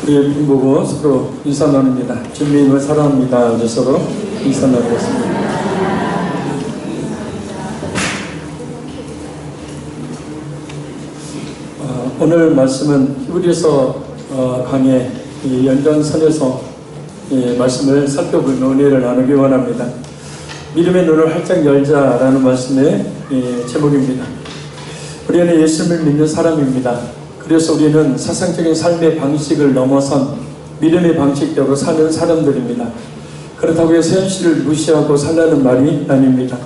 우리 빈보고 서로 인사 나눕니다. 주님을 사랑합니다. 이제 서로 인사 나누겠습니다. 오늘 말씀은 히브리서 강의 연장선에서 말씀을 살펴보며 은혜를 나누기 원합니다. 믿음의 눈을 활짝 열자라는 말씀의 제목입니다. 우리는 예수님을 믿는 사람입니다. 그래서 우리는 세상적인 삶의 방식을 넘어선 믿음의 방식대로 사는 사람들입니다. 그렇다고 해서 현실을 무시하고 살라는 말이 아닙니다.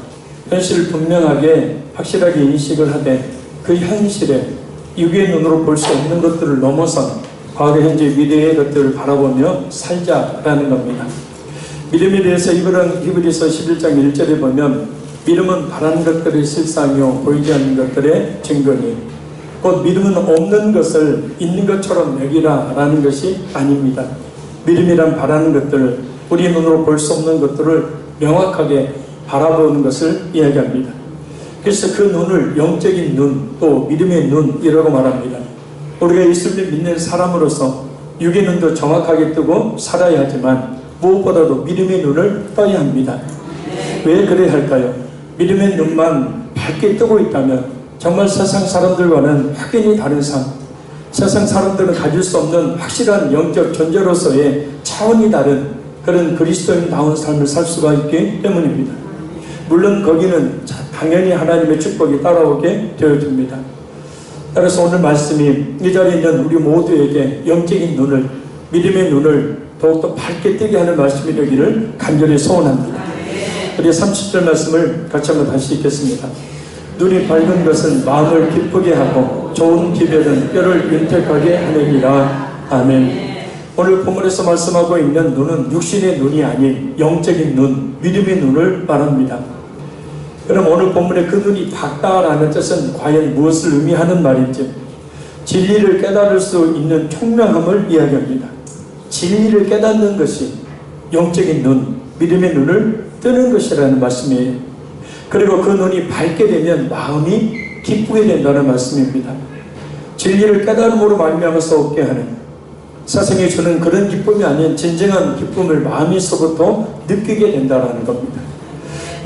현실을 분명하게 확실하게 인식을 하되 그 현실에 육의 눈으로 볼 수 없는 것들을 넘어선 과거, 현재, 미래의 것들을 바라보며 살자라는 겁니다. 믿음에 대해서 히브리서 11장 1절에 보면 믿음은 바라는 것들의 실상이요 보이지 않는 것들의 증거니 곧 믿음은 없는 것을 있는 것처럼 여기라 라는 것이 아닙니다. 믿음이란 바라는 것들, 우리 눈으로 볼 수 없는 것들을 명확하게 바라보는 것을 이야기합니다. 그래서 그 눈을 영적인 눈, 또 믿음의 눈이라고 말합니다. 우리가 예수님을 믿는 사람으로서 육의 눈도 정확하게 뜨고 살아야 하지만 무엇보다도 믿음의 눈을 떠야 합니다. 왜 그래야 할까요? 믿음의 눈만 밝게 뜨고 있다면 정말 세상 사람들과는 확연히 다른 삶, 세상 사람들은 가질 수 없는 확실한 영적 존재로서의 차원이 다른 그런 그리스도인다운 삶을 살 수가 있기 때문입니다. 물론 거기는 당연히 하나님의 축복이 따라오게 되어집니다. 따라서 오늘 말씀이 이 자리에 있는 우리 모두에게 영적인 눈을, 믿음의 눈을 더욱더 밝게 뜨게 하는 말씀이 되기를 간절히 소원합니다. 우리 30절 말씀을 같이 한번 다시 읽겠습니다. 눈이 밝은 것은 마음을 기쁘게 하고 좋은 기별은 뼈를 윤택하게 하느니라. 아멘. 오늘 본문에서 말씀하고 있는 눈은 육신의 눈이 아닌 영적인 눈, 믿음의 눈을 말합니다. 그럼 오늘 본문의 그 눈이 밝다라는 뜻은 과연 무엇을 의미하는 말인지, 진리를 깨달을 수 있는 총명함을 이야기합니다. 진리를 깨닫는 것이 영적인 눈, 믿음의 눈을 뜨는 것이라는 말씀이에요. 그리고 그 눈이 밝게 되면 마음이 기쁘게 된다는 말씀입니다. 진리를 깨달음으로 말미암아서 얻게 하는, 세상에 주는 그런 기쁨이 아닌 진정한 기쁨을 마음에서부터 느끼게 된다는 겁니다.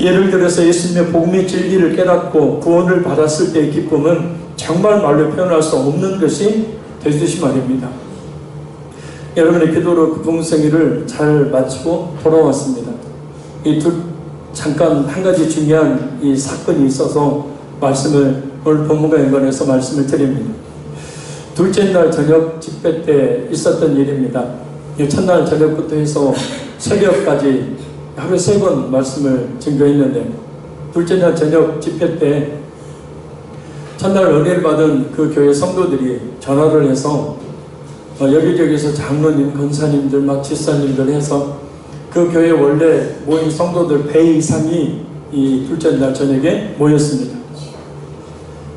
예를 들어서 예수님의 복음의 진리를 깨닫고 구원을 받았을 때의 기쁨은 정말 말로 표현할 수 없는 것이 되듯이 말입니다. 여러분의 기도로 그 부흥생일을 잘 마치고 돌아왔습니다. 잠깐 한 가지 중요한 이 사건이 있어서 말씀을 오늘 본문과 연관해서 말씀을 드립니다. 둘째 날 저녁 집회 때 있었던 일입니다. 첫날 저녁부터 해서 새벽까지 하루에 3번 말씀을 증거했는데, 둘째 날 저녁 집회 때 첫날 은혜를 받은 그 교회 성도들이 전화를 해서 여기저기서 장로님, 권사님들, 막 집사님들 해서 그 교회 원래 모인 성도들 배 이상이 이 둘째 날 저녁에 모였습니다.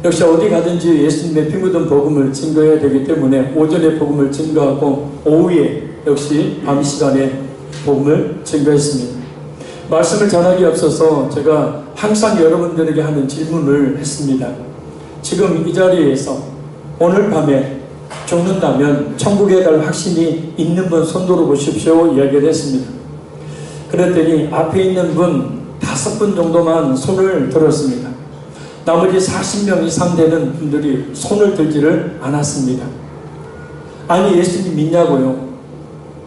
역시 어디 가든지 예수님의 피 묻은 복음을 증거해야 되기 때문에 오전에 복음을 증거하고 오후에 역시 밤 시간에 복음을 증거했습니다. 말씀을 전하기 앞서서 제가 항상 여러분들에게 하는 질문을 했습니다. 지금 이 자리에서 오늘 밤에 죽는다면 천국에 갈 확신이 있는 분 손 들어 보십시오 이야기를 했습니다. 그랬더니 앞에 있는 분 5분 정도만 손을 들었습니다. 나머지 40명 이상 되는 분들이 손을 들지를 않았습니다. 아니, 예수님 믿냐고요?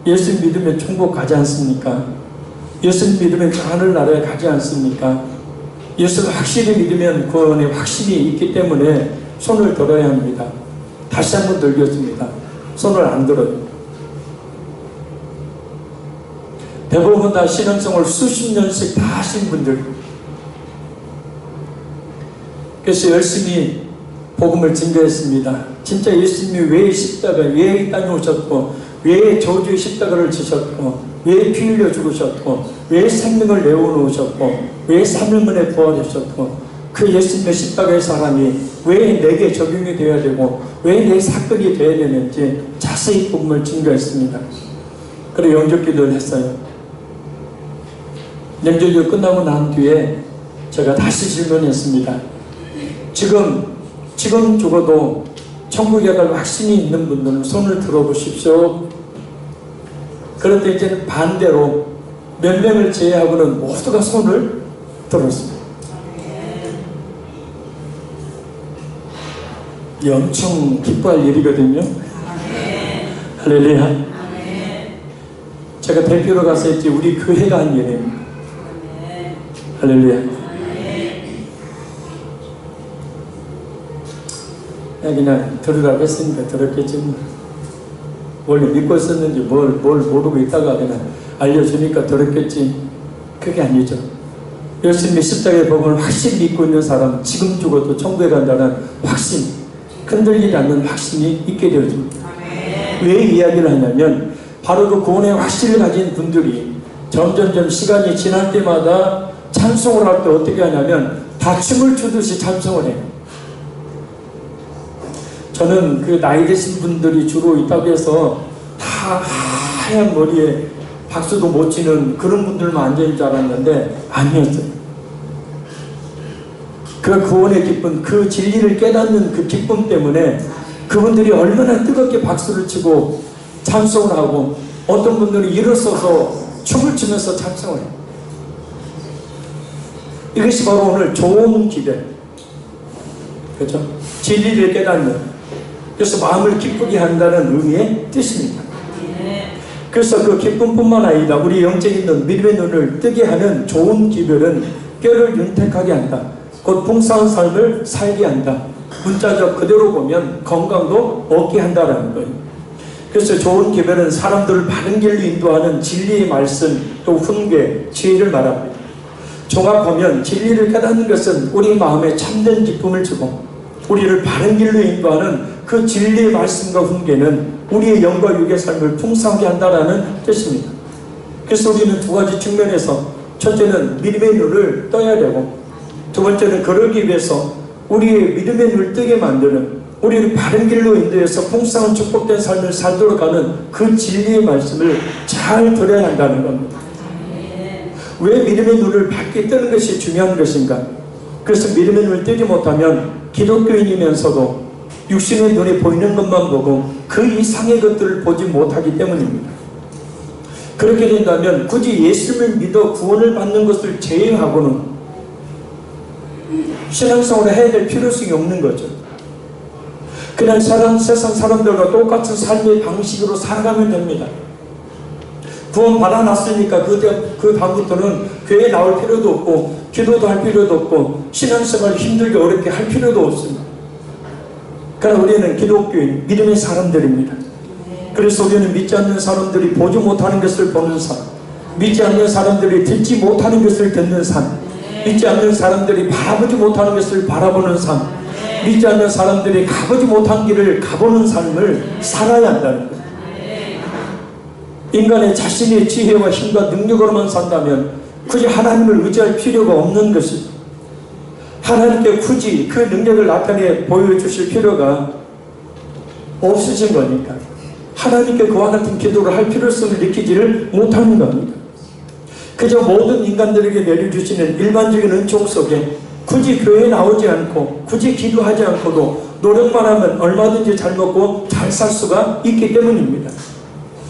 예수님 믿으면 천국 가지 않습니까? 예수님 믿으면 하늘나라에 가지 않습니까? 예수를 확실히 믿으면 구원의 확신이 있기 때문에 손을 들어야 합니다. 다시 한번 들겠습니다. 손을 안 들어요. 대부분 다 신앙생활 수십 년씩 다 하신 분들. 그래서 열심히 복음을 증거했습니다. 진짜 예수님이 왜 십자가, 왜 이 땅에 오셨고, 왜 저주의 십자가를 지셨고, 왜 피 흘려 죽으셨고, 왜 생명을 내어놓으셨고, 왜 3일 만에 부활하셨고, 그 예수님의 십자가의 사람이 왜 내게 적용이 되어야 되고, 왜 내 사건이 되어야 되는지 자세히 복음을 증거했습니다. 그리고 영접기도를 했어요. 영접기도 끝나고 난 뒤에 제가 다시 질문했습니다. 지금 죽어도 천국에 갈 확신이 있는 분들은 손을 들어보십시오 그런데 이제는 반대로 몇 명을 제외하고는 모두가 손을 들었습니다. 이 엄청 기뻐할 일이거든요. 할렐루야. 제가 대표로 가서 했지 우리 교회가 한 일입니다. 할렐루야. 그냥 들으라고 했으니까 들었겠지. 원래 믿고 있었는지 뭘 모르고 있다가 그냥 알려주니까 들었겠지. 그게 아니죠. 예수님의 십자가의 복음을 확실히 믿고 있는 사람, 지금 죽어도 천국에 간다는 확신, 흔들리지 않는 확신이 있게 되어집니다. 왜 이야기를 하냐면 바로 그 구원의 확신을 가진 분들이 점점점 시간이 지날 때마다 찬송을 할 때 어떻게 하냐면 다 춤을 추듯이 찬송을 해요. 저는 그 나이 드신 분들이 주로 있다고 해서 다 하얀 머리에 박수도 못 치는 그런 분들만 앉아있는 줄 알았는데 아니었어요. 그 구원의 기쁨, 그 진리를 깨닫는 그 기쁨 때문에 그분들이 얼마나 뜨겁게 박수를 치고 찬송을 하고 어떤 분들은 일어서서 춤을 추면서 찬송을 해요. 이것이 바로 오늘 좋은 기대, 그렇죠? 진리를 깨닫는, 그래서 마음을 기쁘게 한다는 의미의 뜻입니다. 그래서 그 기쁨뿐만 아니라 우리 영적인 눈, 믿음의 눈을 뜨게 하는 좋은 기별은 뼈를 윤택하게 한다. 곧 풍성한 삶을 살게 한다. 문자적 그대로 보면 건강도 얻게 한다라는 거예요. 그래서 좋은 기별은 사람들을 바른 길로 인도하는 진리의 말씀, 또 훈계, 지혜를 말합니다. 종합하면 진리를 깨닫는 것은 우리 마음에 참된 기쁨을 주고 우리를 바른 길로 인도하는 그 진리의 말씀과 훈계는 우리의 영과 육의 삶을 풍성하게 한다는 뜻입니다. 그래서 우리는 두 가지 측면에서 첫째는 믿음의 눈을 떠야 되고 두 번째는 그러기 위해서 우리의 믿음의 눈을 뜨게 만드는 우리를 바른 길로 인도해서 풍성한 축복된 삶을 살도록 하는 그 진리의 말씀을 잘 들어야 한다는 겁니다. 왜 믿음의 눈을 밝게 뜨는 것이 중요한 것인가? 그래서 믿음의 눈을 뜨지 못하면 기독교인이면서도 육신의 눈에 보이는 것만 보고 그 이상의 것들을 보지 못하기 때문입니다. 그렇게 된다면 굳이 예수님을 믿어 구원을 받는 것을 제외하고는 신앙생활을 해야 될 필요성이 없는 거죠. 그냥 세상 사람들과 똑같은 삶의 방식으로 살아가면 됩니다. 구원 받아놨으니까 그 다음부터는 교회에 나올 필요도 없고 기도도 할 필요도 없고 신앙생활 힘들게 어렵게 할 필요도 없습니다. 그러나 우리는 기독교인, 믿음의 사람들입니다. 그래서 우리는 믿지 않는 사람들이 보지 못하는 것을 보는 삶, 믿지 않는 사람들이 듣지 못하는 것을 듣는 삶, 믿지 않는 사람들이 바라보지 못하는 것을 바라보는 삶, 믿지 않는 사람들이 가보지 못한 길을 가보는 삶을 살아야 한다는 거예요. 인간의 자신의 지혜와 힘과 능력으로만 산다면 굳이 하나님을 의지할 필요가 없는 것이죠. 하나님께 굳이 그 능력을 나타내 보여주실 필요가 없으신 거니까 하나님께 그와 같은 기도를 할 필요성을 느끼지를 못하는 겁니다. 그저 모든 인간들에게 내려주시는 일반적인 은총 속에 굳이 교회에 나오지 않고 굳이 기도하지 않고도 노력만 하면 얼마든지 잘 먹고 잘 살 수가 있기 때문입니다.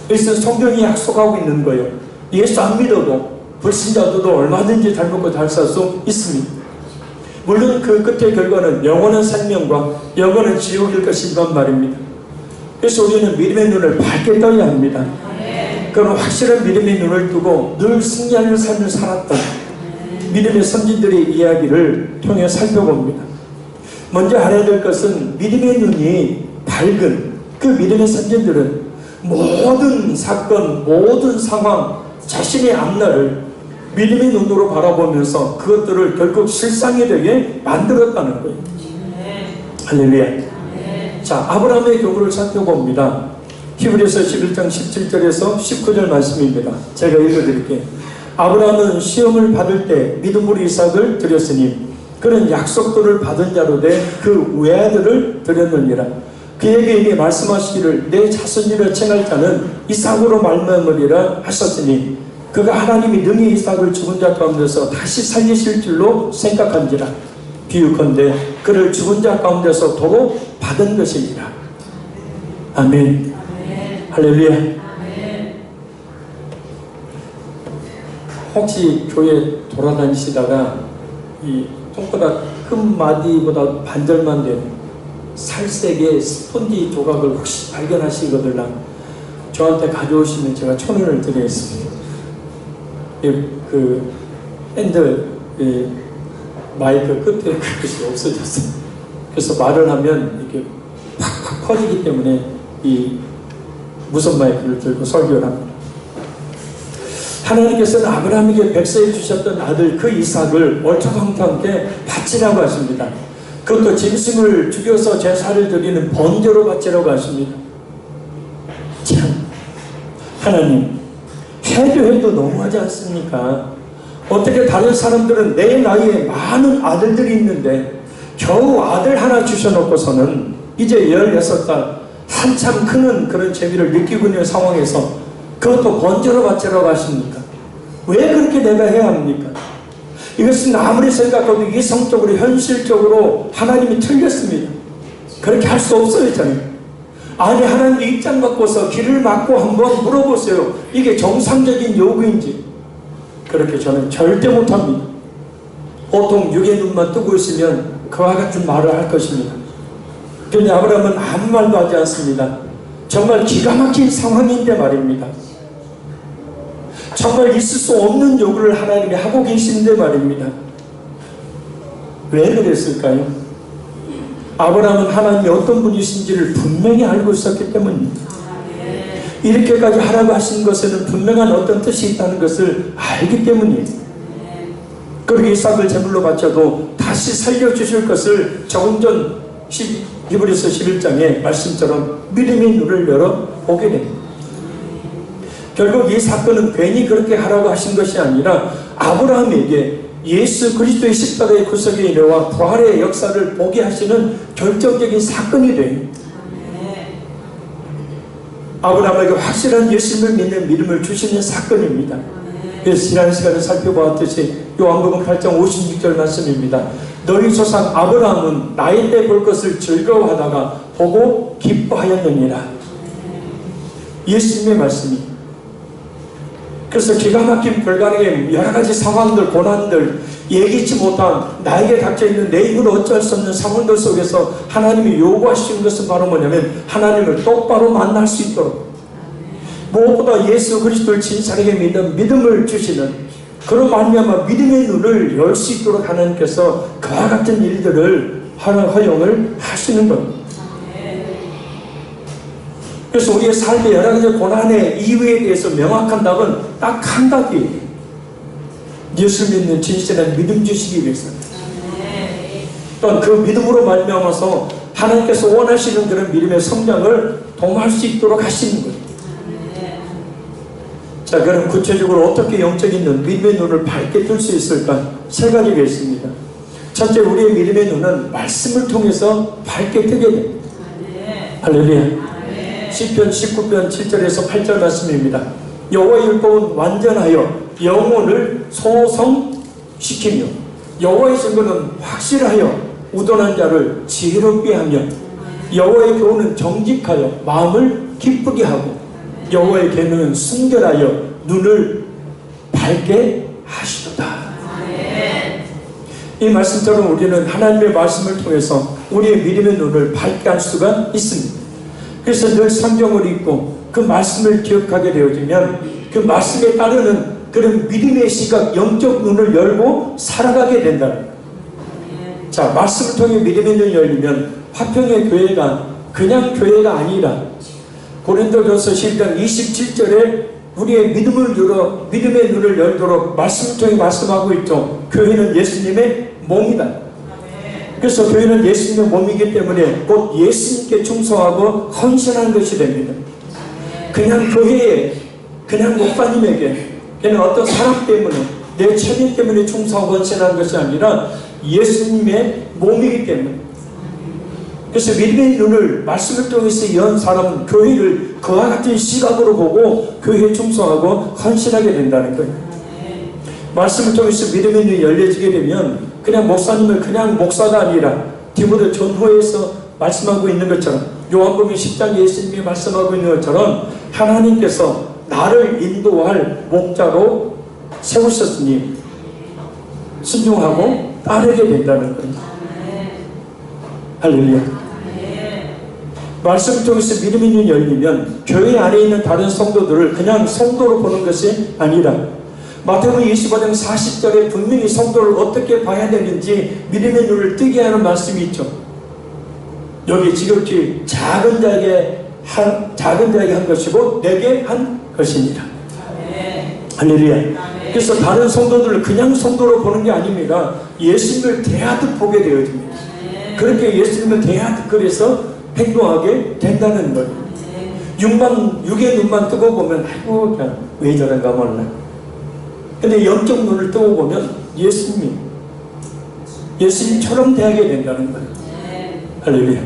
그래서 성경이 약속하고 있는 거예요. 예수 안 믿어도 불신자들도 얼마든지 잘 먹고 잘 살 수 있습니다. 물론 그 끝의 결과는 영원한 생명과 영원한 지옥일 것이지만 말입니다. 그래서 우리는 믿음의 눈을 밝게 떠야 합니다. 그럼 확실한 믿음의 눈을 뜨고 늘 승리하는 삶을 살았던 믿음의 선진들의 이야기를 통해 살펴봅니다. 먼저 알아야 될 것은 믿음의 눈이 밝은 그 믿음의 선진들은 모든 사건, 모든 상황, 자신의 앞날을 믿음의 눈으로 바라보면서 그것들을 결국 실상이 되게 만들었다는 거예요. 할렐루야. 자, 아브라함의 경우를 살펴봅니다. 히브리서 11장 17절에서 19절 말씀입니다. 제가 읽어드릴게요. 아브라함은 시험을 받을 때 믿음으로 이삭을 드렸으니 그는 약속도를 받은 자로 돼 그 외아들을 드렸느니라. 그에게 이미 말씀하시기를 내 자손이라 칭할 자는 이삭으로 말미암으리라 하셨으니 그가 하나님이 능히 이삭을 죽은 자 가운데서 다시 살리실 줄로 생각한지라. 비유컨대 그를 죽은 자 가운데서 도로 받은 것이니라. 아멘. 할렐루야. 혹시 교회 돌아다니시다가 이 손바닥 끝마디보다 반절만 된 살색의 스펀지 조각을 혹시 발견하시거든요. 저한테 가져오시면 제가 1,000원을 드리겠습니다. 그 핸들 마이크 끝에 그것이 없어졌어요. 그래서 말을 하면 이렇게 팍팍 퍼지기 때문에 이 무선 마이크를 들고 설교를 합니다. 하나님께서는 아브라함에게 백세에 주셨던 아들 그 이삭을 얼토당토하게 바치라고 하십니다. 그것도 짐승을 죽여서 제사를 드리는 번제로 바치라고 하십니다. 참, 하나님, 해도 너무하지 않습니까? 어떻게 다른 사람들은 내 나이에 많은 아들들이 있는데 겨우 아들 하나 주셔놓고서는 이제 16살 한참 크는 그런 재미를 느끼고 있는 상황에서 그것도 번제로 바치라고 하십니까? 왜 그렇게 내가 해야 합니까? 이것은 아무리 생각해도 이성적으로 현실적으로 하나님이 틀렸습니다. 그렇게 할 수 없어요. 저는. 아니, 하나님 입장 바꿔서 길을 막고 한번 물어보세요. 이게 정상적인 요구인지. 그렇게 저는 절대 못합니다. 보통 육의 눈만 뜨고 있으면 그와 같은 말을 할 것입니다. 그런데 아브라함은 아무 말도 하지 않습니다. 정말 기가 막힌 상황인데 말입니다. 정말 있을 수 없는 요구를 하나님이 하고 계신데 말입니다. 왜 그랬을까요? 아브라함은 하나님이 어떤 분이신지를 분명히 알고 있었기 때문입니다. 이렇게까지 하라고 하신 것에는 분명한 어떤 뜻이 있다는 것을 알기 때문이에요. 그리고 이삭을 제물로 바쳐도 다시 살려주실 것을 조금 전 히브리서 11장의 말씀처럼 믿음의 눈을 열어 보게 됩니다. 결국 이 사건은 괜히 그렇게 하라고 하신 것이 아니라 아브라함에게 예수 그리스도의 십자가의 구속의 일과 부활의 역사를 보게 하시는 결정적인 사건이 돼요. 아브라함에게 확실한 예수님을 믿는 믿음을 주시는 사건입니다. 그래서 지난 시간에 살펴보았듯이 요한복음 8장 56절 말씀입니다. 너희 조상 아브라함은 나이 때 볼 것을 즐거워하다가 보고 기뻐하였느니라. 예수님의 말씀입니다. 그래서 기가 막힌 불가능의 여러가지 상황들, 고난들, 예기치 못한 나에게 닥쳐있는 내 힘으로 어찌할 수 없는 상황들 속에서 하나님이 요구하시는 것은 바로 뭐냐면 하나님을 똑바로 만날 수 있도록 무엇보다 예수 그리스도를 진실하게 믿는 믿음을 주시는 그런 말미암아 믿음의 눈을 열 수 있도록 하나님께서 그와 같은 일들을 허용을 하시는 겁니다. 그래서 우리의 삶의 여러 가지 고난의 이유에 대해서 명확한 답은 딱 한 답이에요. 예수 믿는 진실한 믿음 주시기 위해서. 또한 그 믿음으로 말미암아서 하나님께서 원하시는 그런 믿음의 성장을 도모할 수 있도록 하시는 거예요. 자, 그럼 구체적으로 어떻게 영적인 눈, 믿음의 눈을 밝게 뜰 수 있을까? 세 가지가 있습니다. 첫째, 우리의 믿음의 눈은 말씀을 통해서 밝게 뜨게 됩니다. 할렐루야. 시편 19편 7절에서 8절 말씀입니다. 여호와의 율법은 완전하여 영혼을 소성시키며 여호와의 증거는 확실하여 우둔한 자를 지혜롭게 하며 여호와의 교훈은 정직하여 마음을 기쁘게 하고 여호와의 계명은 순결하여 눈을 밝게 하시도다. 이 말씀처럼 우리는 하나님의 말씀을 통해서 우리의 믿음의 눈을 밝게 할 수가 있습니다. 그래서 늘 성경을 읽고 그 말씀을 기억하게 되어지면 그 말씀에 따르는 그런 믿음의 시각, 영적 눈을 열고 살아가게 된다는 거예요. 자, 말씀을 통해 믿음의 눈을 열리면 화평의 교회가 그냥 교회가 아니라 고린도전서 11장 27절에 우리의 믿음의 눈을 열도록 말씀을 통해 말씀하고 있죠. 교회는 예수님의 몸이다. 그래서 교회는 예수님의 몸이기 때문에 곧 예수님께 충성하고 헌신한 것이 됩니다. 그냥 교회에, 그냥 목사님에게, 그냥 어떤 사람 때문에, 내 천인 때문에 충성하고 헌신한 것이 아니라 예수님의 몸이기 때문에. 그래서 믿음의 눈을 말씀을 통해서 연 사람은 교회를 그와 같은 시각으로 보고 교회에 충성하고 헌신하게 된다는 거예요. 말씀을 통해서 믿음의 눈이 열려지게 되면 그냥 목사님을 그냥 목사가 아니라 디모데 전후에서 말씀하고 있는 것처럼 요한복음 10장 예수님이 말씀하고 있는 것처럼 하나님께서 나를 인도할 목자로 세우셨으니 순종하고 따르게 된다는 거예요. 할렐루야. 말씀을 통해서 믿음의 눈이 열리면 교회 안에 있는 다른 성도들을 그냥 성도로 보는 것이 아니라 마태복음 25장 40절에 분명히 성도를 어떻게 봐야 되는지 믿음의 눈을 뜨게 하는 말씀이 있죠. 여기 지극히 작은 자에게 한 것이고 내게 한 것이니라. 할렐루야. 그래서 다른 성도들을 그냥 성도로 보는 게 아닙니다. 예수님을 대하듯 보게 되어집니다. 그렇게 예수님을 대하듯 그래서 행동하게 된다는 거예요. 육의 눈만 뜨고 보면 아이고 그냥 왜 저런가 몰라. 근데 영적 눈을 뜨고 보면 예수님처럼 대하게 된다는 거예요. 할렐루야.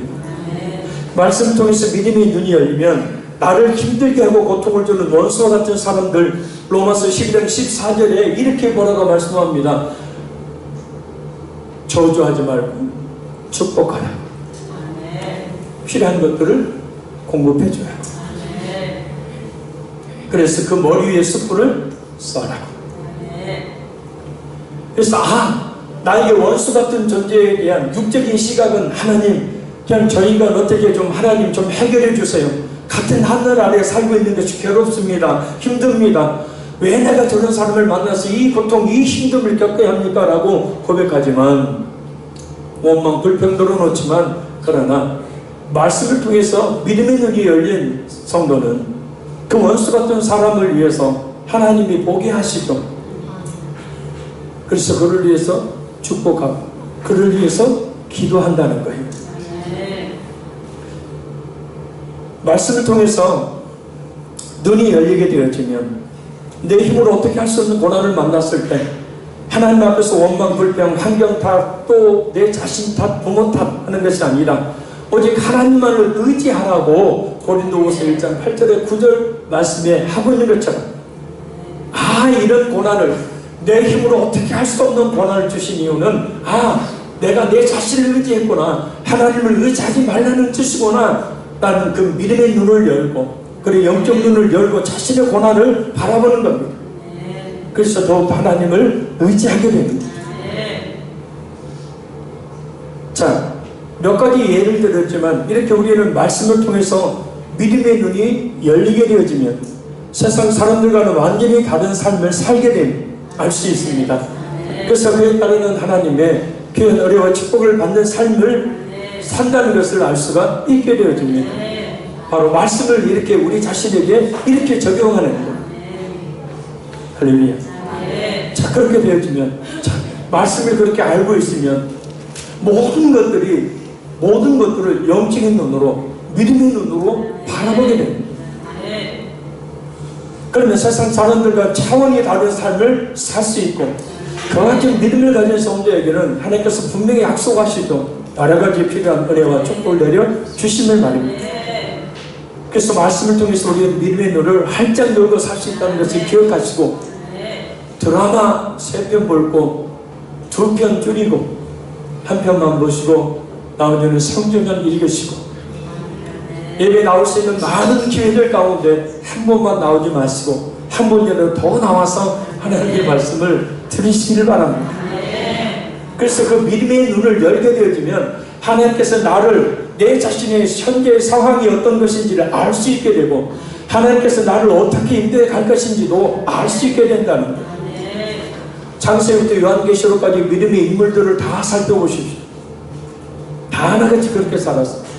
말씀을 통해서 믿음의 눈이 열리면 나를 힘들게 하고 고통을 주는 원수와 같은 사람들, 로마서 12장 14절에 이렇게 뭐라고 말씀합니다. 저주하지 말고 축복하라. 필요한 것들을 공급해줘야. 그래서 그 머리 위에 숯불을 써라. 그래서 나에게 원수 같은 존재에 대한 육적인 시각은 하나님, 그냥 저 인간 어떻게 좀 하나님 좀 해결해 주세요. 같은 하늘 아래 살고 있는 것이 괴롭습니다. 힘듭니다. 왜 내가 저런 사람을 만나서 이 고통, 이 힘듦을 겪어야 합니까? 라고 고백하지만 원망 불평 늘어놓지만 그러나 말씀을 통해서 믿음의 눈이 열린 성도는 그 원수 같은 사람을 위해서 하나님이 보게 하시고 그래서 그를 위해서 축복하고 그를 위해서 기도한다는 거예요. 말씀을 통해서 눈이 열리게 되어지면 내 힘으로 어떻게 할 수 없는 고난을 만났을 때 하나님 앞에서 원망, 불평, 환경 탓, 또 내 자신 탓, 부모 탓 하는 것이 아니라 오직 하나님만을 의지하라고 고린도후서 1장 8절의 9절 말씀에 하고 있는 것처럼 이런 고난을 내 힘으로 어떻게 할 수 없는 고난을 주신 이유는 내가 내 자신을 의지했구나, 하나님을 의지하지 말라는 뜻이구나. 나는 그 믿음의 눈을 열고 그리고 영적 눈을 열고 자신의 고난을 바라보는 겁니다. 그래서 더욱 하나님을 의지하게 됩니다. 자, 몇 가지 예를 들었지만 이렇게 우리는 말씀을 통해서 믿음의 눈이 열리게 되어지면 세상 사람들과는 완전히 다른 삶을 살게 됨 알 수 있습니다. 그래서 그에 따르는 하나님의 귀한 은혜와 축복을 받는 삶을 산다는 것을 알 수가 있게 되어집니다. 바로 말씀을 이렇게 우리 자신에게 이렇게 적용하는 거예요. 할렐루야. 자, 그렇게 되어지면 말씀을 그렇게 알고 있으면 모든 것들을 영적인 눈으로 믿음의 눈으로 바라보게 됩니다. 그러면 세상 사람들과 차원이 다른 삶을 살 수 있고 그와 같은 믿음을 가진 성도에게는 하나님께서 분명히 약속하시죠. 여러 가지 필요한 은혜와 축복을 내려 주심을 말입니다. 그래서 말씀을 통해서 우리는 믿음의 눈을 활짝 열고 살 수 있다는 것을 기억하시고 드라마 3편 볼 거 2편 줄이고 1편만 보시고 나머지는 성경을 읽으시고 예배 나올 수 있는 많은 기회들 가운데 한 번만 나오지 마시고 한 번이라도 더 나와서 하나님의 말씀을 들으시기를 바랍니다. 그래서 그 믿음의 눈을 열게 되어지면 하나님께서 나를 내 자신의 현재의 상황이 어떤 것인지를 알 수 있게 되고 하나님께서 나를 어떻게 인도해 갈 것인지도 알 수 있게 된다는 거예요. 창세기부터 요한계시록까지 믿음의 인물들을 다 살펴보십시오. 다 하나같이 그렇게 살았어요.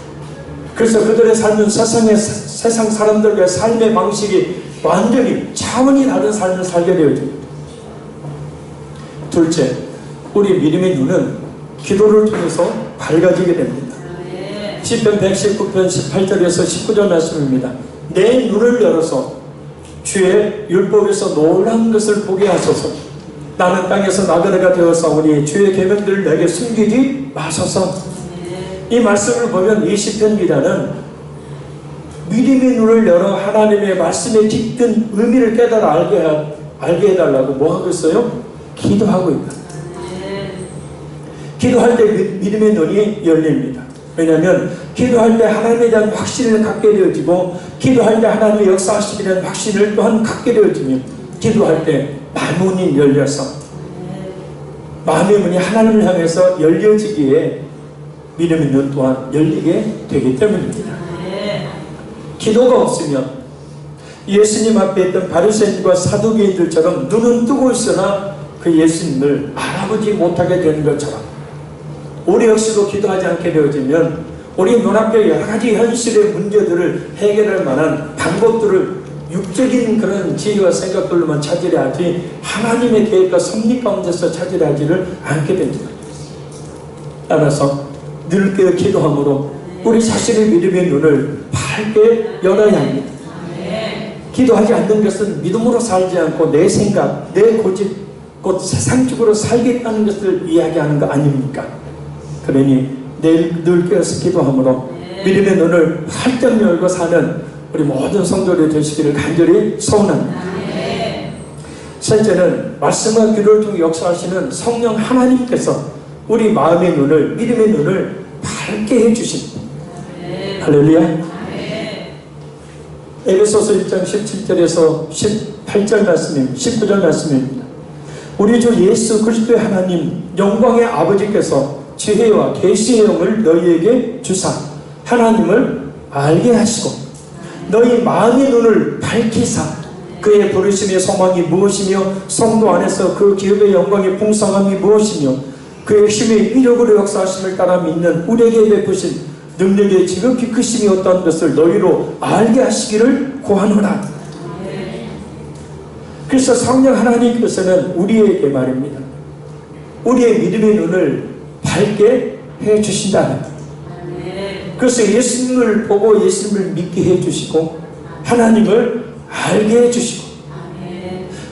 그래서 그들의 삶은 세상 사람들과의 삶의 방식이 완전히 차원이 다른 삶을 살게 되어집니다. 둘째, 우리 믿음의 눈은 기도를 통해서 밝아지게 됩니다. 시편 119편 18절에서 19절 말씀입니다. 내 눈을 열어서 주의 율법에서 놀라운 것을 보게 하소서. 나는 땅에서 나그네가 되어사오니 주의 계명들을 내게 숨기지 마소서. 이 말씀을 보면 이 시편 기자는 믿음의 눈을 열어 하나님의 말씀의 짙은 의미를 깨달아 알게 해달라고 뭐 하고 있어요? 기도하고 있다. 기도할 때 믿음의 눈이 열립니다. 왜냐하면 기도할 때 하나님에 대한 확신을 갖게 되어지고 기도할 때 하나님의 역사하시기에 대한 확신을 또한 갖게 되어지면 기도할 때 마음문이 열려서 마음의 문이 하나님을 향해서 열려지기에 믿음의 눈 또한 열리게 되기 때문입니다. 기도가 없으면 예수님 앞에 있던 바리새인과 사두개인들처럼 눈은 뜨고 있으나 그 예수님을 알아보지 못하게 되는 것처럼 우리 역시도 기도하지 않게 되어지면 우리 눈앞에 여러 가지 현실의 문제들을 해결할 만한 방법들을 육적인 그런 지혜와 생각들로만 찾으려 하지 하나님의 계획과 섭리 가운데서 찾으려 하지를 않게 됩니다. 따라서 늘 깨어 기도함으로 우리 자신의 믿음의 눈을 밝게 열어야 합니다. 기도하지 않는 것은 믿음으로 살지 않고 내 생각, 내 고집, 곧 세상적으로 살겠다는 것을 이야기하는 거 아닙니까? 그러니 늘 깨어서 기도함으로 믿음의 눈을 활짝 열고 사는 우리 모든 성도들이 되시기를 간절히 소원합니다. 셋째는 말씀과 기도를 통해 역사하시는 성령 하나님께서 우리 마음의 눈을, 믿음의 눈을 밝게 해주십니다. 할렐루야. 에베소서 1장 17절에서 18절 말씀입니다. 19절 말씀입니다. 우리 주 예수 그리스도의 하나님 영광의 아버지께서 지혜와 계시의 영을 너희에게 주사 하나님을 알게 하시고 너희 마음의 눈을 밝히사 그의 부르심의 소망이 무엇이며 성도 안에서 그 기업의 영광의 풍성함이 무엇이며 그의 힘의 이력으로 역사하심을 따라 믿는 우리에게 베푸신 능력의 지극히 크심이 어떠한 것을 너희로 알게 하시기를 구하노라. 그래서 성령 하나님께서는 우리에게 말입니다. 우리의 믿음의 눈을 밝게 해주신다. 그래서 예수님을 보고 예수님을 믿게 해주시고 하나님을 알게 해주시고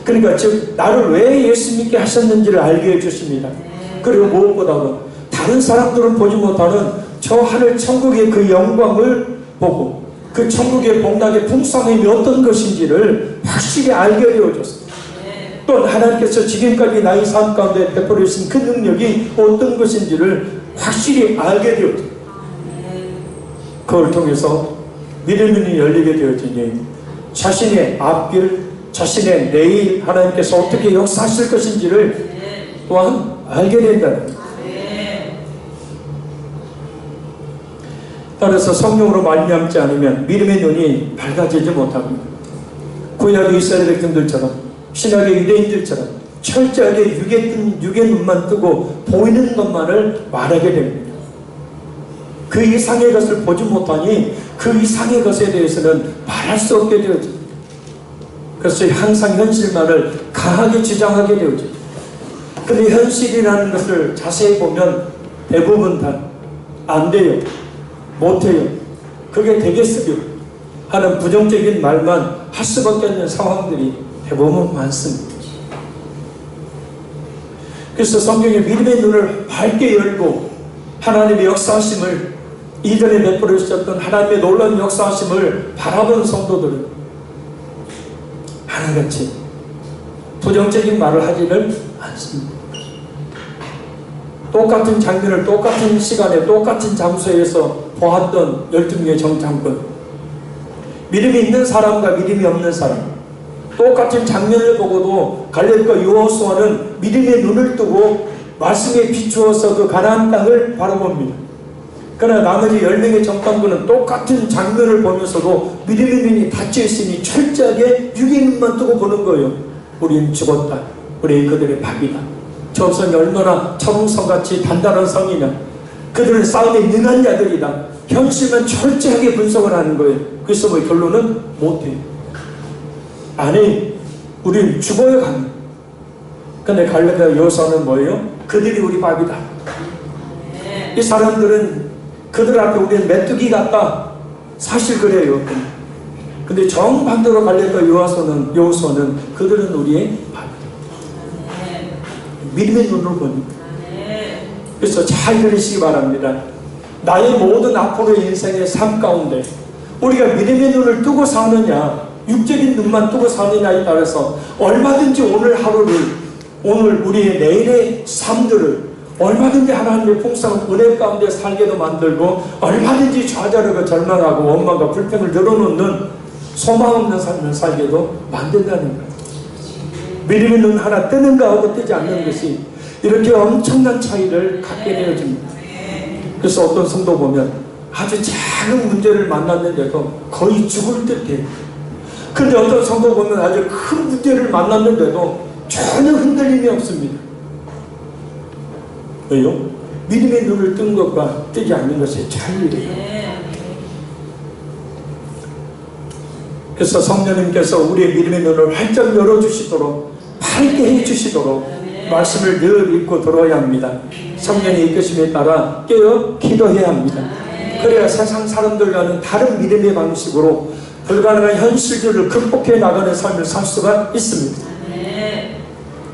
그러니까 즉 나를 왜 예수 믿게 하셨는지를 알게 해주십니다. 그리고 무엇보다도 다른 사람들은 보지 못하는 저 하늘 천국의 그 영광을 보고 그 천국의 복락의 풍성함이 어떤 것인지를 확실히 알게 되어줬습니다. 또 하나님께서 지금까지 나의 삶 가운데 베풀어 주신 그 능력이 어떤 것인지를 확실히 알게 되어줍니다. 그걸 통해서 믿음의 눈이 열리게 되어지니 자신의 앞길, 자신의 내일 하나님께서 어떻게 역사하실 것인지를 또한 알게 된다는 겁니다. 따라서 성령으로 말미암지 않으면 믿음의 눈이 밝아지지 못합니다. 구약 이스라엘 백성들처럼 신약의 유대인들처럼 철저하게 육의 눈만 뜨고 보이는 것만을 말하게 됩니다. 그 이상의 것을 보지 못하니 그 이상의 것에 대해서는 말할 수 없게 되어집니다. 그래서 항상 현실만을 강하게 주장하게 되어집니다. 근데 현실이라는 것을 자세히 보면 대부분 다 안 돼요. 못해요. 그게 되겠어요 하는 부정적인 말만 할 수밖에 없는 상황들이 대부분 많습니다. 그래서 성경에 믿음의 눈을 밝게 열고 하나님의 역사하심을 이전에 베풀어 주셨던 하나님의 놀라운 역사하심을 바라본 성도들은 하나같이 부정적인 말을 하지를 않습니다. 똑같은 장면을 똑같은 시간에 똑같은 장소에서 보았던 12명의 정탐꾼, 믿음이 있는 사람과 믿음이 없는 사람, 똑같은 장면을 보고도 갈렙과 여호수아는 믿음의 눈을 뜨고 말씀에 비추어서 그 가나안 땅을 바라봅니다. 그러나 나머지 10명의 정탐꾼은 똑같은 장면을 보면서도 믿음의 눈이 닫혀 있으니 철저하게 육의 눈만 뜨고 보는 거예요. 우리는 죽었다. 우리 그들의 밥이다. 저 성이 얼마나 철옹성같이 단단한 성이냐. 그들은 싸움에 능한 자들이다. 현실만 철저하게 분석을 하는 거예요. 그래서 뭐 결론은 못해요. 아니, 우린 죽어야 합니다. 근데 갈렙과 여호수아는 뭐예요? 그들이 우리 밥이다. 이 사람들은 그들 앞에 우리는 메뚜기 같다. 사실 그래요. 근데 정반대로 갈렙과 여호수아는 그들은 우리의 밥이다. 믿음의 눈으로 보니. 그래서 잘 들으시기 바랍니다. 나의 모든 앞으로의 인생의 삶 가운데 우리가 믿음의 눈을 뜨고 사느냐 육적인 눈만 뜨고 사느냐에 따라서 얼마든지 오늘 하루를, 오늘 우리의 내일의 삶들을 얼마든지 하나님의 풍성한 은혜 가운데 살게도 만들고 얼마든지 좌절하고 절망하고 원망과 불평을 늘어놓는 소망 없는 삶을 살게도 만든다는 거예요. 믿음의 눈 하나 뜨는가 하고 뜨지 않는 것이 이렇게 엄청난 차이를 갖게 되어집니다. 그래서 어떤 성도 보면 아주 작은 문제를 만났는데도 거의 죽을 듯해요. 그런데 어떤 성도 보면 아주 큰 문제를 만났는데도 전혀 흔들림이 없습니다. 왜요? 믿음의 눈을 뜬 것과 뜨지 않는 것의 차이예요. 그래서 성령님께서 우리의 믿음의 눈을 활짝 열어주시도록 밝게 해주시도록 말씀을 늘 읽고 들어야 합니다. 성령의 이끄심에 따라 깨어 기도해야 합니다. 그래야 세상 사람들과는 다른 믿음의 방식으로 불가능한 현실들을 극복해 나가는 삶을 살 수가 있습니다.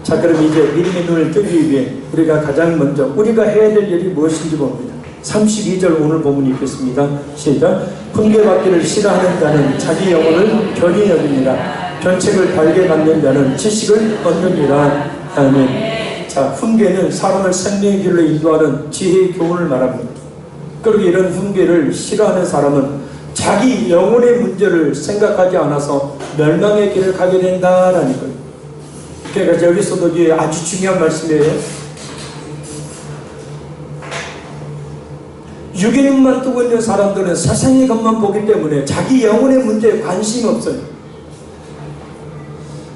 자, 그럼 이제 믿음의 눈을 뜨기 위해 우리가 가장 먼저 우리가 해야 될 일이 무엇인지 봅니다. 32절 오늘 본문이 있겠습니다. 시작. 훈계받기를 싫어하는 자는 자기 영혼을 견히 여깁니다. 견책을 달게 받는 자는 지식을 얻느니라. 아멘. 자, 훈계는 사람을 생명의 길로 인도하는 지혜의 교훈을 말합니다. 그리고 이런 훈계를 싫어하는 사람은 자기 영혼의 문제를 생각하지 않아서 멸망의 길을 가게 된다라는 거예요. 그러니까 여기서도 이게 아주 중요한 말씀이에요. 육의 눈만 뜨고 있는 사람들은 세상의 것만 보기 때문에 자기 영혼의 문제에 관심이 없어요.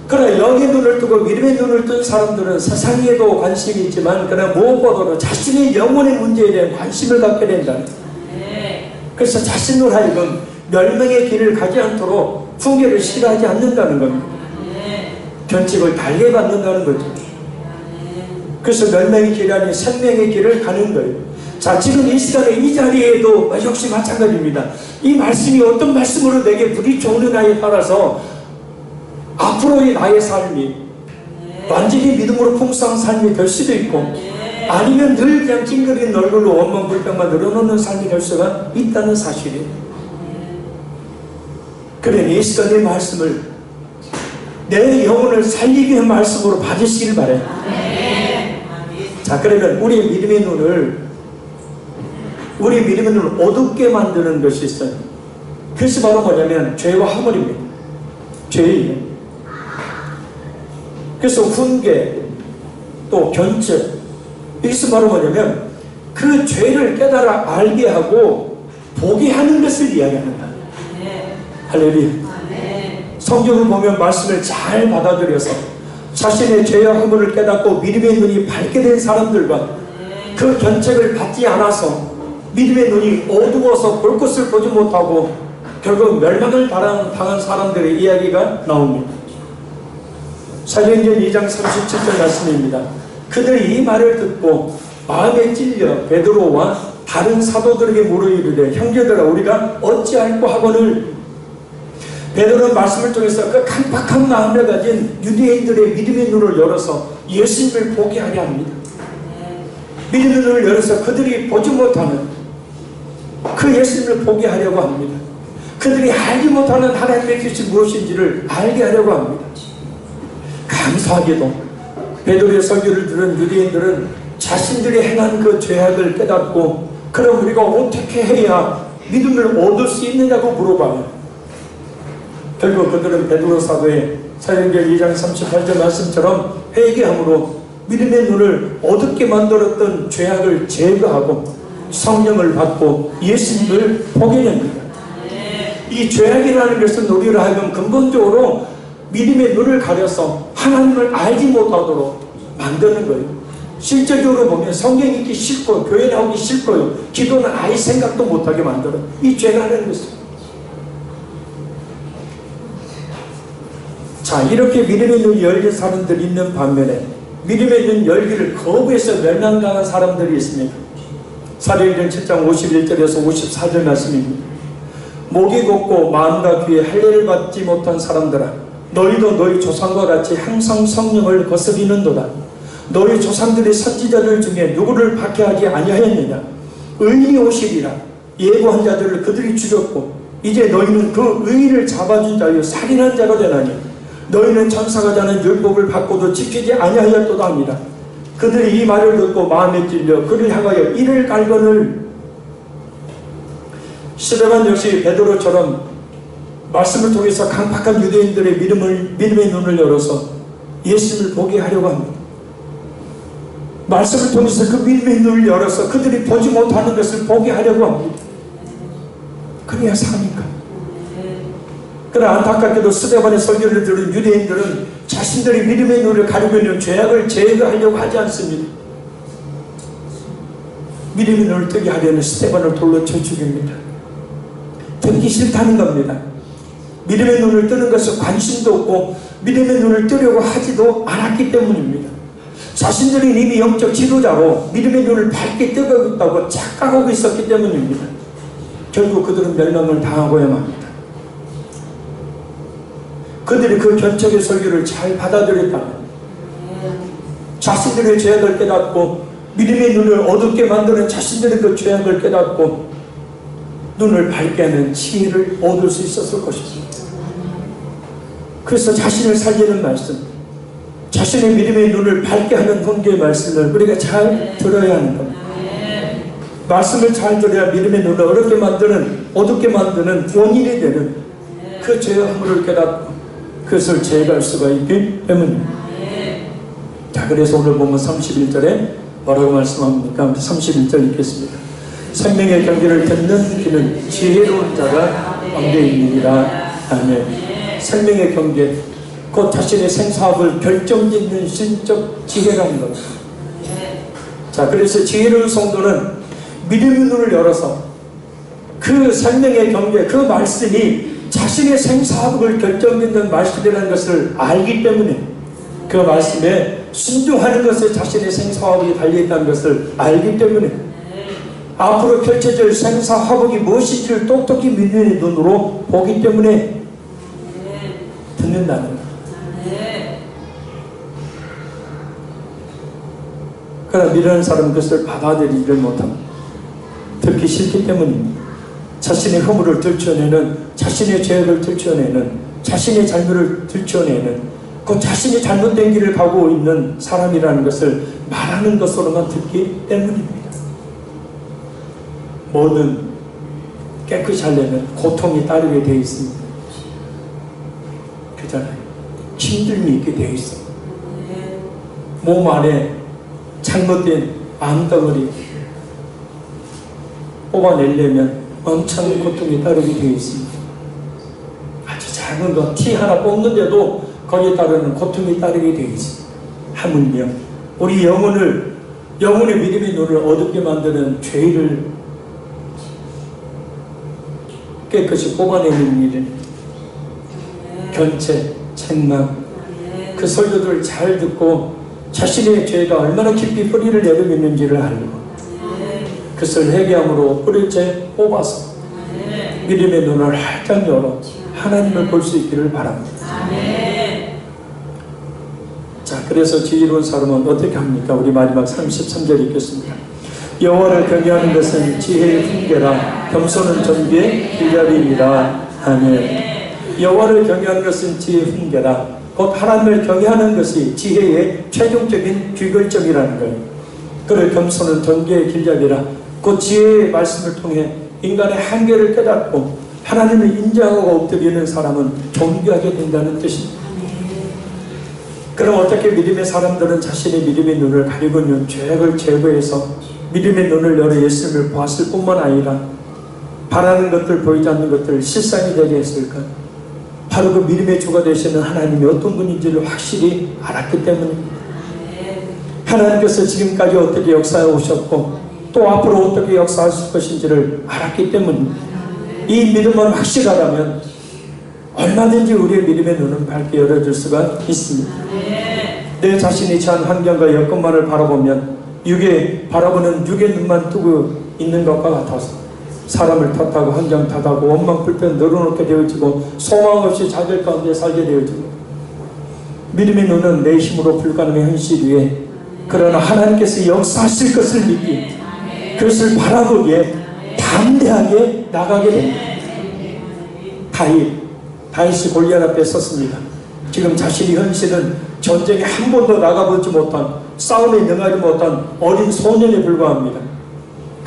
그러나 영의 눈을 뜨고 믿음의 눈을 뜬 사람들은 세상에도 관심이 있지만 그러나 무엇보다도 자신의 영혼의 문제에 대한 관심을 갖게 된다. 그래서 자신을 하여금 멸망의 길을 가지 않도록 훈계를 싫어하지 않는다는 겁니다. 견책을 달게 받는다는 거죠. 그래서 멸망의 길이 아닌 생명의 길을 가는 거예요. 자, 지금 이 시간에 이 자리에도 역시 마찬가지입니다. 이 말씀이 어떤 말씀으로 내게 부딪혀오느냐에 따라서 앞으로의 나의 삶이 완전히 믿음으로 풍성한 삶이 될 수도 있고 아니면 늘 그냥 찡그린 얼굴로 원망불평만 늘어놓는 삶이 될 수가 있다는 사실이에요. 그래, 이 시간의 말씀을 내 영혼을 살리기 위한 말씀으로 받으시길 바래요. 자, 그러면 우리의 믿음의 눈을 어둡게 만드는 것이 있어요. 그것이 바로 뭐냐면 죄와 허물입니다. 죄예요. 그래서 훈계 또 견책, 이것이 바로 뭐냐면 그 죄를 깨달아 알게 하고 보게 하는 것을 이야기합니다. 할렐루야. 성경을 보면 말씀을 잘 받아들여서 자신의 죄와 허물을 깨닫고 믿음의 눈이 밝게 된 사람들과 그 견책을 받지 않아서 믿음의 눈이 어두워서 볼 것을 보지 못하고 결국 멸망을 당한 사람들의 이야기가 나옵니다. 사도행전 2장 37절 말씀입니다. 그들이 이 말을 듣고 마음에 찔려 베드로와 다른 사도들에게 물어 이르되 형제들아 우리가 어찌할꼬 하거늘. 베드로는 말씀을 통해서 그 강팍한 마음을 가진 유대인들의 믿음의 눈을 열어서 예수님을 보게 하려 합니다. 믿음의 눈을 열어서 그들이 보지 못하는 그 예수님을 보게 하려고 합니다. 그들이 알지 못하는 하나님의 뜻이 무엇인지를 알게 하려고 합니다. 감사하게도 베드로의 설교를 들은 유대인들은 자신들이 행한 그 죄악을 깨닫고 그럼 우리가 어떻게 해야 믿음을 얻을 수 있느냐고 물어봐요. 결국 그들은 베드로 사도의 사도행전 2장 38절 말씀처럼 회개함으로 믿음의 눈을 어둡게 만들었던 죄악을 제거하고 성령을 받고 예수님을 보게 됩니다. 이 죄악이라는 것은 우리를 하여금 근본적으로 믿음의 눈을 가려서 하나님을 알지 못하도록 만드는 거예요. 실제적으로 보면 성경 읽기 싫고 교회 나오기 싫고요. 기도는 아예 생각도 못하게 만들어요. 이 죄가 하는 것입니다. 자, 이렇게 믿음의 눈이 열린 사람들이 있는 반면에 믿음의 눈 열기를 거부해서 멸망당한 사람들이 있습니다. 사도행전 7장 51절에서 54절 말씀입니다. 목이 곧고 마음과 귀에 할례를 받지 못한 사람들아 너희도 너희 조상과 같이 항상 성령을 거스리는도다. 너희 조상들의 선지자들 중에 누구를 박해하지 아니하였느냐. 의인이 오시리라. 예고한 자들을 그들이 죽였고 이제 너희는 그 의인을 잡아준 자여 살인한 자가 되나니 너희는 천사가 자는 율법을 받고도 지키지 아니하였도다 합니다. 그들이 이 말을 듣고 마음에 찔려 그를 향하여 이를 갈거늘. 스데반 역시 베드로처럼 말씀을 통해서 강팍한 유대인들의 믿음의 눈을 열어서 예수님을 보게 하려고 합니다. 말씀을 통해서 그 믿음의 눈을 열어서 그들이 보지 못하는 것을 보게 하려고 합니다. 그래야 사니까. 그러나 안타깝게도 스데반의 설교를 들은 유대인들은 자신들이 믿음의 눈을 가리고 있는 죄악을 제거하려고 하지 않습니다. 믿음의 눈을 뜨게 하려는 스데반을 돌로 쳐 죽입니다. 듣기 싫다는 겁니다. 믿음의 눈을 뜨는 것에 관심도 없고 믿음의 눈을 뜨려고 하지도 않았기 때문입니다. 자신들이 이미 영적 지도자로 믿음의 눈을 밝게 뜨고 있다고 착각하고 있었기 때문입니다. 결국 그들은 멸망을 당하고야만 합니다. 그들이 그 견책의 설교를 잘 받아들였다면 자신들의 죄악을 깨닫고 믿음의 눈을 어둡게 만드는 자신들의 그 죄악을 깨닫고 눈을 밝게 하는 지혜를 얻을 수 있었을 것입니다. 그래서 자신을 살리는 말씀, 자신의 믿음의 눈을 밝게 하는 훈계의 말씀을 우리가 잘 들어야 하는 겁니다. 말씀을 잘 들어야 믿음의 눈을 어렵게 만드는, 어둡게 만드는 원인이 되는 그 죄의 허물을 깨닫고 그것을 제거할 수가 있기 때문입니다. 자, 그래서 오늘 보면 31절에 뭐라고 말씀합니까? 31절 읽겠습니다. 생명의 경계를 듣는 귀는 지혜로운 자가 왕대이니라. 아멘. 생명의 경계, 곧 자신의 생사업을 결정짓는 신적 지혜라는 겁니다. 자, 그래서 지혜로운 성도는 믿음의 눈을 열어서 그 생명의 경계, 그 말씀이 자신의 생사업을 결정짓는 말씀이라는 것을 알기 때문에 그 말씀에 순종하는 것에 자신의 생사업이 달려있다는 것을 알기 때문에 앞으로 펼쳐질 생사화복이 무엇인지를 똑똑히 믿는 눈으로 보기 때문에 듣는다는 거예요. 그러나 믿는 사람은 그것을 받아들이지를 못합니다. 듣기 싫기 때문입니다. 자신의 허물을 들춰내는, 자신의 죄악을 들춰내는, 자신의 잘못을 들춰내는, 그 자신이 잘못된 길을 가고 있는 사람이라는 것을 말하는 것으로만 듣기 때문입니다. 뭐든 깨끗이 하려면 고통이 따르게 되어 있습니다. 그잖아요. 힘듦이 있게 되어 있어요. 몸 안에 잘못된 암덩어리 뽑아내려면 엄청난 고통이 따르게 되어 있습니다. 아주 작은 거, 티 하나 뽑는데도 거기에 따르는 고통이 따르게 되어 있습니다. 하물며 우리 영혼의 믿음의 눈을 어둡게 만드는 죄를 깨끗이 뽑아내는 일을 견책, 책망, 그 설교들을 잘 듣고 자신의 죄가 얼마나 깊이 뿌리를 내리고 있는지를 알고 그것을 회개함으로 뿌리째 뽑아서 믿음의 눈을 활짝 열어 하나님을 볼 수 있기를 바랍니다. 자, 그래서 지혜로운 사람은 어떻게 합니까? 우리 마지막 33절 읽겠습니다. 여호와를 경외하는 것은 지혜의 훈계라 겸손은 전비의 길잡이니라. 아멘. 여호와를 경외하는 것은 지혜의 훈계라. 곧 하나님을 경외하는 것이 지혜의 최종적인 귀결점이라는 거예요. 그를 겸손은 전비의 길잡이라. 그 지혜의 말씀을 통해 인간의 한계를 깨닫고 하나님을 인정하고 엎드리는 사람은 존귀하게 된다는 뜻입니다. 그럼 어떻게 믿음의 사람들은 자신의 믿음의 눈을 가리고 있는 죄악을 제거해서 믿음의 눈을 열어 예수님을 보았을 뿐만 아니라 바라는 것들, 보이지 않는 것들을 실상이 되게 했을까? 바로 그 믿음의 주가 되시는 하나님이 어떤 분인지를 확실히 알았기 때문입니다. 하나님께서 지금까지 어떻게 역사해 오셨고 또 앞으로 어떻게 역사하실 것인지를 알았기 때문입니다. 이 믿음은 확실하다면 얼마든지 우리의 믿음의 눈은 밝게 열어줄 수가 있습니다. 내 자신이 처한 환경과 여건만을 바라보면 바라보는 육의 눈만 뜨고 있는 것과 같아서 사람을 탓하고 환경 탓하고 원망 불평 늘어놓게 되어지고 소망 없이 자결 가운데 살게 되어지고 믿음의 눈은 내 힘으로 불가능한 현실 위에 그러나 하나님께서 역사하실 것을 믿기 그것을 바라보기에 담대하게 나가게 됩니다. 다윗이 골리앗 앞에 섰습니다. 지금 자신이 현실은 전쟁에 한 번도 나가보지 못한 싸움에 능하지 못한 어린 소년에 불과합니다.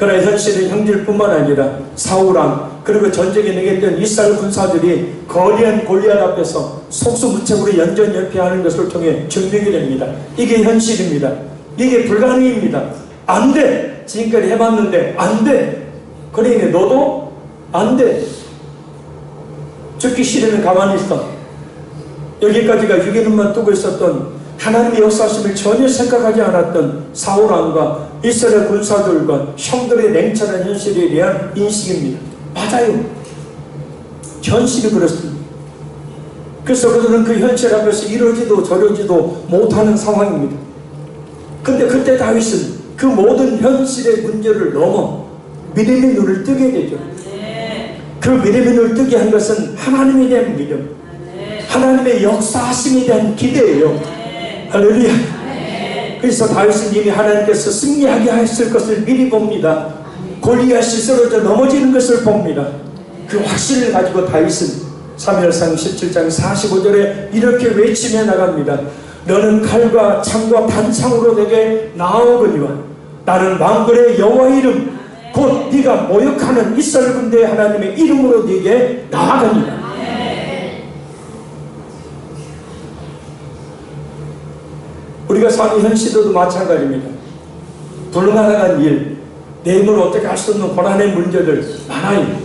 그러나 현실은 형제뿐만 아니라 사울왕 그리고 전쟁에 나갔던 이스라엘 군사들이 거대한 골리앗 앞에서 속수무책으로 연전연패하는 것을 통해 증명이 됩니다. 이게 현실입니다. 이게 불가능입니다. 안 돼! 지금까지 해봤는데 안 돼! 그러니 너도 안 돼! 죽기 싫으면 가만히 있어. 여기까지가 유기눈만 뜨고 있었던 하나님의 역사심을 전혀 생각하지 않았던 사울왕과 이스라엘 군사들과 형들의 냉철한 현실에 대한 인식입니다. 맞아요. 현실이 그렇습니다. 그래서 그들은 그 현실 앞에서 이러지도 저러지도 못하는 상황입니다. 근데 그때 다윗은 그 모든 현실의 문제를 넘어 믿음의 눈을 뜨게 되죠. 그 믿음의 눈을 뜨게 한 것은 하나님에 대한 믿음, 하나님의 역사하심에 대한 기대예요. 할렐루야. 그래서 다윗은 이미 하나님께서 승리하게 하실 것을 미리 봅니다. 골리앗이 쓰러져 넘어지는 것을 봅니다. 그 확신을 가지고 다윗은 사무엘상 17장 45절에 이렇게 외치며 나갑니다. 너는 칼과 창과 단창으로 내게 나아오거니와 나는 만군의 여호와의 이름 곧 네가 모욕하는 이스라엘 군대의 하나님의 이름으로 네게 나아가니라. 우리가 사는 현실도 마찬가지입니다. 불가능한 일, 내 힘으로 어떻게 할 수 없는 고난의 문제들 많아요.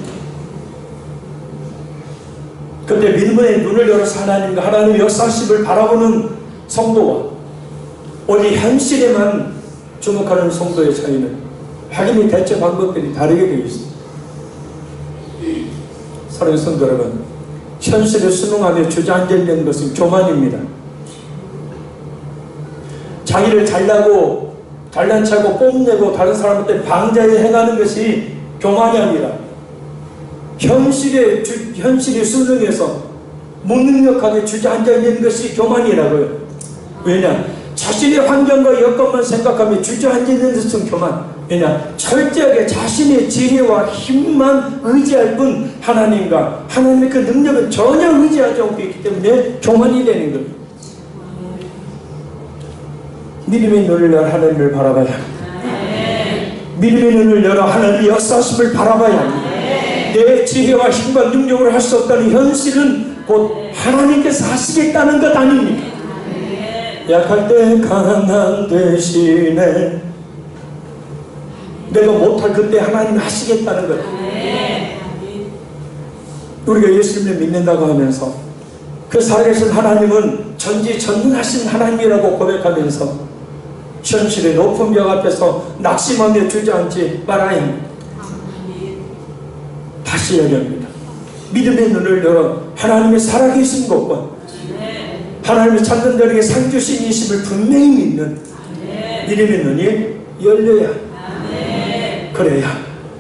그런데 믿음의 눈을 열어서 하나님의 역사심을 바라보는 성도와 오직 현실에만 주목하는 성도의 차이는 확인이 대처 방법들이 다르게 되어 있습니다. 사랑하는 성도 여러분, 현실에 순응하며 주저앉아 있는 것은 교만입니다. 자기를 잘나고 잘난 척하고 뽐내고 다른 사람한테 방자에 행하는 것이 교만이 아니라 현실에 순응해서 무능력하게 주저앉아 있는 것이 교만이라고요. 왜냐? 자신의 환경과 여건만 생각하며 주저앉아 있는 것은 교만. 왜냐? 철저하게 자신의 지혜와 힘만 의지할 뿐 하나님과 하나님의 그 능력은 전혀 의지하지 않고 있기 때문에 교만이 되는 겁니다. 믿음의 눈을 열어 하나님을 바라봐야 합니다. 믿음의 눈을 열어 하나님의 역사심을 바라봐야 합니다. 내 지혜와 힘과 능력으로 할 수 없다는 현실은 곧 하나님께서 하시겠다는 것 아닙니까? 약할 때 강한 대신에 내가 못할 그때 하나님이 하시겠다는 것. 우리가 예수님을 믿는다고 하면서 그 살아계신 하나님은 전지전능하신 하나님이라고 고백하면서 현실의 높은 벽 앞에서 낙심하며 주저앉지 말아야 합니다. 다시 얘기합니다. 믿음의 눈을 열어 하나님의 살아계신 것과 하나님의 찾는 자에게 상 주신 이심을 분명히 믿는 믿음의 눈이 열려야 그래야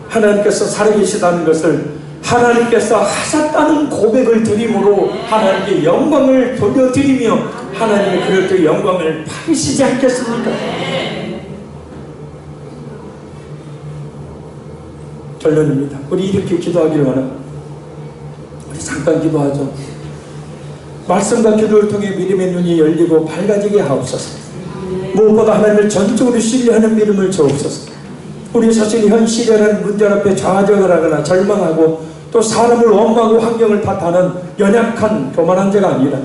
하나님께서 살아계시다는 것을 하나님께서 하셨다는 고백을 드림으로 하나님께 영광을 돌려드리며 하나님의 그릇의 영광을 받으시지 않겠습니까? 결론입니다. 우리 이렇게 기도하기를 원합니다. 우리 잠깐 기도하죠. 말씀과 기도를 통해 믿음의 눈이 열리고 밝아지게 하옵소서. 무엇보다 하나님을 전적으로 신뢰하는 믿음을 주옵소서. 우리 자신이 현실이라는 문제 앞에 좌절을 하거나 절망하고 또 사람을 원망하고 환경을 탓하는 연약한 교만한 자가 아니라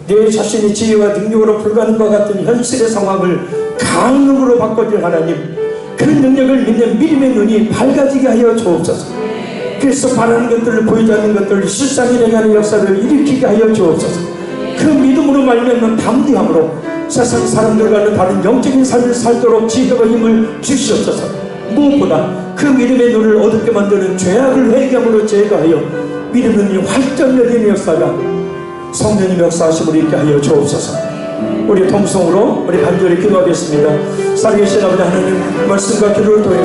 내 자신의 지혜와 능력으로 불가능과 같은 현실의 상황을 강력으로 바꿔줄 하나님, 그 능력을 믿는 믿음의 눈이 밝아지게 하여 주옵소서. 그래서 바라는 것들을 보이지 않는 것들을 실상이 되게 하는 역사를 일으키게 하여 주옵소서. 그 믿음으로 말미암는 담대함으로 세상 사람들과는 다른 영적인 삶을 살도록 지혜와 힘을 주시옵소서. 무엇보다 그 믿음의 눈을 어둡게 만드는 죄악을 회개함으로 제거하여 믿음의 눈이 활짝 열리는 역사가 성령님 역사하심으로 있게 하여 주옵소서. 우리 통성으로 우리 간절히 기도하겠습니다. 살아계신 아버지 하나님, 말씀과 기도를 통해서